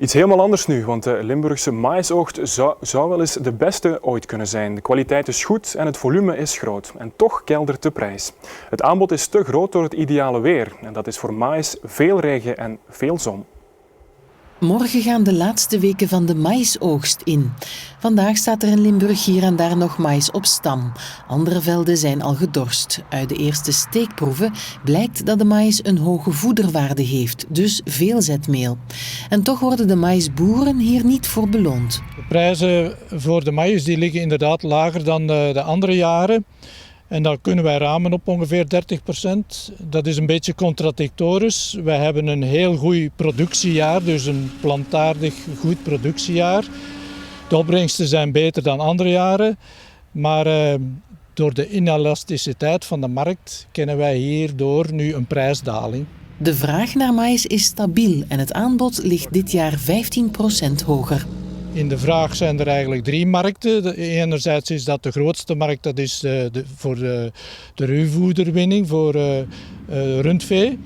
Iets helemaal anders nu, want de Limburgse maïsoogst zou wel eens de beste ooit kunnen zijn. De kwaliteit is goed en het volume is groot. En toch keldert de prijs. Het aanbod is te groot door het ideale weer. En dat is voor maïs veel regen en veel zon. Morgen gaan de laatste weken van de maïsoogst in. Vandaag staat er in Limburg hier en daar nog maïs op stam. Andere velden zijn al gedorst. Uit de eerste steekproeven blijkt dat de maïs een hoge voederwaarde heeft, dus veel zetmeel. En toch worden de maïsboeren hier niet voor beloond. De prijzen voor de maïs die liggen inderdaad lager dan de andere jaren. En dan kunnen wij ramen op ongeveer 30%. Dat is een beetje contradictorisch. Wij hebben een heel goed productiejaar, dus een plantaardig goed productiejaar. De opbrengsten zijn beter dan andere jaren. Maar door de inelasticiteit van de markt kennen wij hierdoor nu een prijsdaling. De vraag naar maïs is stabiel en het aanbod ligt dit jaar 15% hoger. In de vraag zijn er eigenlijk 3 markten. Enerzijds is dat de grootste markt, dat is voor de ruwvoederwinning, voor rundvee.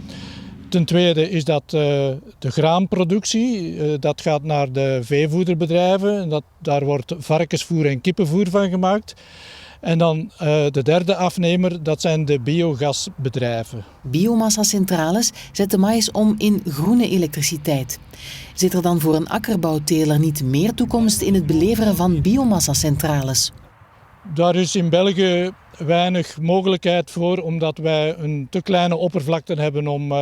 Ten tweede is dat de graanproductie. Dat gaat naar de veevoederbedrijven. Daar wordt varkensvoer en kippenvoer van gemaakt. En dan de derde afnemer, dat zijn de biogasbedrijven. Biomassa-centrales zetten maïs om in groene elektriciteit. Zit er dan voor een akkerbouwteler niet meer toekomst in het beleveren van biomassa-centrales? Daar is in België weinig mogelijkheid voor, omdat wij een te kleine oppervlakte hebben om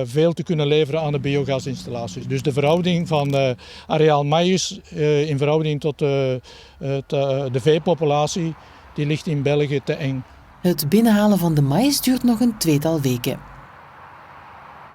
veel te kunnen leveren aan de biogasinstallaties. Dus de verhouding van areaal maïs in verhouding tot de veepopulatie, die ligt in België te eng. Het binnenhalen van de maïs duurt nog een tweetal weken.